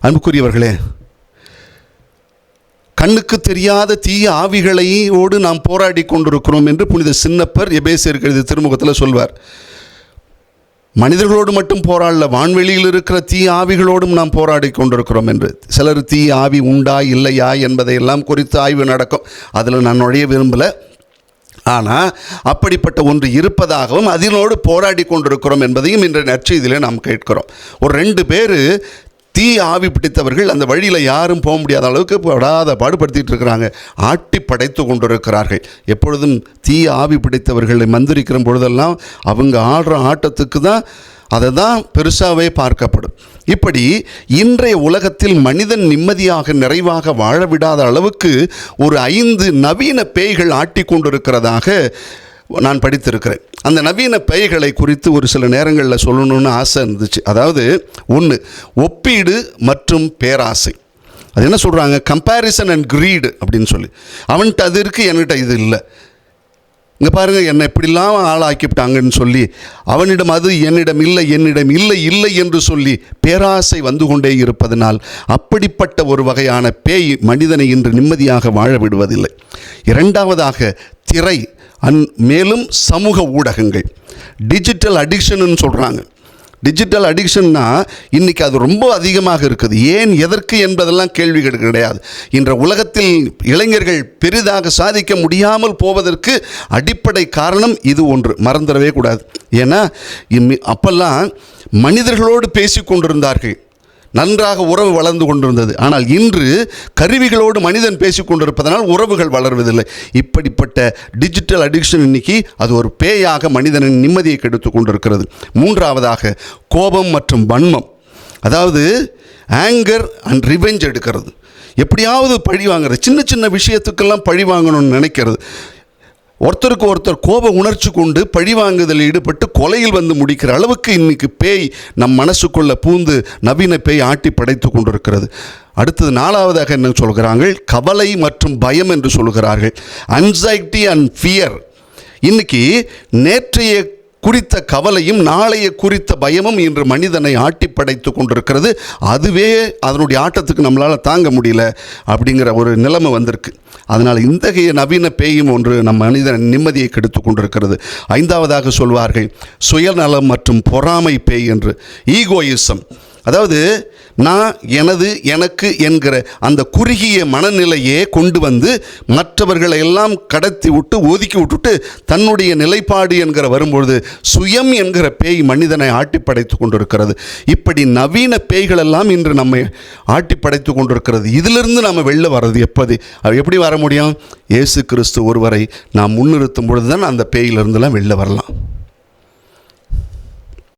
அன்புக்குரியவர்களே, கண்ணுக்கு தெரியாத தீய ஆவிகளோடு நாம் போராடி கொண்டிருக்கிறோம் என்று புனித சின்னப்பர் எபேசியருக்கு எழுதிய திருமுகத்தில் சொல்வார். மனிதர்களோடு மட்டும் போராடல, வான்வெளியில் இருக்கிற தீய ஆவிகளோடும் நாம் போராடி கொண்டிருக்கிறோம் என்று. சிலர் தீய ஆவி உண்டா இல்லையா என்பதையெல்லாம் குறித்து ஆய்வு நடக்கும், அதில் நான் நுழைய விரும்பலை. ஆனால் அப்படிப்பட்ட ஒன்று இருப்பதாகவும் அதனோடு போராடி கொண்டிருக்கிறோம் என்பதையும் இன்று நற்செய்தியிலே நாம் கேட்கிறோம். ஒரு 2 பேர் தீ ஆவி பிடித்தவர்கள் அந்த வழியில் யாரும் போக முடியாத அளவுக்கு படாத பாடுபடுத்திட்டு இருக்கிறாங்க, ஆட்டி படைத்து கொண்டிருக்கிறார்கள். எப்பொழுதும் தீ ஆவி பிடித்தவர்களை மந்திரிக்கிற பொழுதெல்லாம் அவங்க ஆடுற ஆட்டத்துக்கு தான் அதை தான் பெருசாகவே பார்க்கப்படும். இப்படி இன்றைய உலகத்தில் மனிதன் நிம்மதியாக நிறைவாக வாழ விடாத அளவுக்கு ஒரு 5 நவீன பேய்கள் ஆட்டி கொண்டிருக்கிறதாக நான் படித்திருக்கிறேன். அந்த நவீன பேய்களை குறித்து ஒரு சில நேரங்களில் சொல்லணும்னு ஆசை இருந்துச்சு. அதாவது 1, ஒப்பீடு மற்றும் பேராசை. அது என்ன சொல்கிறாங்க, கம்பேரிசன் அண்ட் கிரீடு அப்படின்னு சொல்லி. அவன்கிட்ட அது இருக்குது, என்கிட்ட இது இல்லை, இங்கே பாருங்கள் என்னை இப்படிலாம் ஆளாக்கிவிட்டாங்கன்னு சொல்லி அவனிடம் அது என்னிடம் இல்லை, என்னிடம் இல்லை இல்லை என்று சொல்லி பேராசை வந்து கொண்டே இருப்பதனால் அப்படிப்பட்ட ஒரு வகையான பேய் மனிதனை இன்று நிம்மதியாக வாழ விடுவதில்லை. 2வதாக திரை, மேலும் சமூக ஊடகங்கள், டிஜிட்டல் அடிக்ஷன்னு சொல்கிறாங்க. டிஜிட்டல் அடிக்ஷன்னா இன்றைக்கி அது ரொம்ப அதிகமாக இருக்குது. ஏன் எதற்கு என்பதெல்லாம் கேள்விகள் கிடையாது. இன்ற உலகத்தில் இளைஞர்கள் பெரிதாக சாதிக்க முடியாமல் போவதற்கு அடிப்படை காரணம் இது ஒன்று, மறந்துடவே கூடாது. ஏன்னா அப்பெல்லாம் மனிதர்களோடு பேசி கொண்டிருந்தார்கள், நன்றாக உறவு வளர்ந்து கொண்டிருந்தது. ஆனால் இன்று கருவிகளோடு மனிதன் பேசி கொண்டிருப்பதனால் உறவுகள் வளர்வதில்லை. இப்படிப்பட்ட டிஜிட்டல் அடிக்ஷன் இன்னைக்கு அது ஒரு பேயாக மனிதனின் நிம்மதியை கெடுத்து கொண்டிருக்கிறது. 3வதாக கோபம் மற்றும் வன்மம், அதாவது ஆங்கர் அண்ட் ரிவெஞ்ச் எடுக்கிறது. எப்படியாவது பழி வாங்குறது, சின்ன சின்ன விஷயத்துக்கெல்லாம் பழி வாங்கணும்னு நினைக்கிறது. ஒருத்தருக்கு ஒருத்தர் கோப உணர்ச்சி கொண்டு பழிவாங்குதலில் ஈடுபட்டு கொலையில் வந்து முடிக்கிற அளவுக்கு இன்றைக்கி பேய் நம் மனசுக்குள்ளே பூந்து நவீன பேய் ஆட்டி படைத்து கொண்டிருக்கிறது. அடுத்தது 4வதாக என்ன சொல்கிறார்கள், கவலை மற்றும் பயம் என்று சொல்கிறார்கள். Anxiety and fear. இன்றைக்கி நேற்றைய குறித்த கவலையும் நாளைய குறித்த பயமும் இன்று மனிதனை ஆட்டி படைத்து கொண்டிருக்கிறது. அதுவே அதனுடைய ஆட்டத்துக்கு நம்மளால் தாங்க முடியல அப்படிங்கிற ஒரு நிலைமை வந்திருக்கு. அதனால் இத்தகைய நவீன பேயும் ஒன்று நம் மனிதன் நிம்மதியை கெடுத்து கொண்டிருக்கிறது. 5வதாக சொல்வார்கள் சுயநலம் மற்றும் பொறாமை பேய் என்று, ஈகோயிசம். அதாவது நான், எனது, எனக்கு என்கிற அந்த குறுகிய மனநிலையே கொண்டு வந்து மற்றவர்களை எல்லாம் கடத்தி விட்டு ஒதுக்கி விட்டுட்டு தன்னுடைய நிலைப்பாடு என்கிற வரும்பொழுது சுயம் என்கிற பேய் மனிதனை ஆட்டி படைத்து கொண்டிருக்கிறது. இப்படி நவீன பேய்கள் எல்லாம் இன்று நம்மை ஆட்டி படைத்து கொண்டிருக்கிறது. இதிலிருந்து நம்ம வெளில வர்றது எப்படி வர முடியும்? இயேசு கிறிஸ்து ஒருவரை நாம் முன்னிறுத்தும் பொழுது தான் அந்த பேயிலிருந்துலாம் வெளில வரலாம்.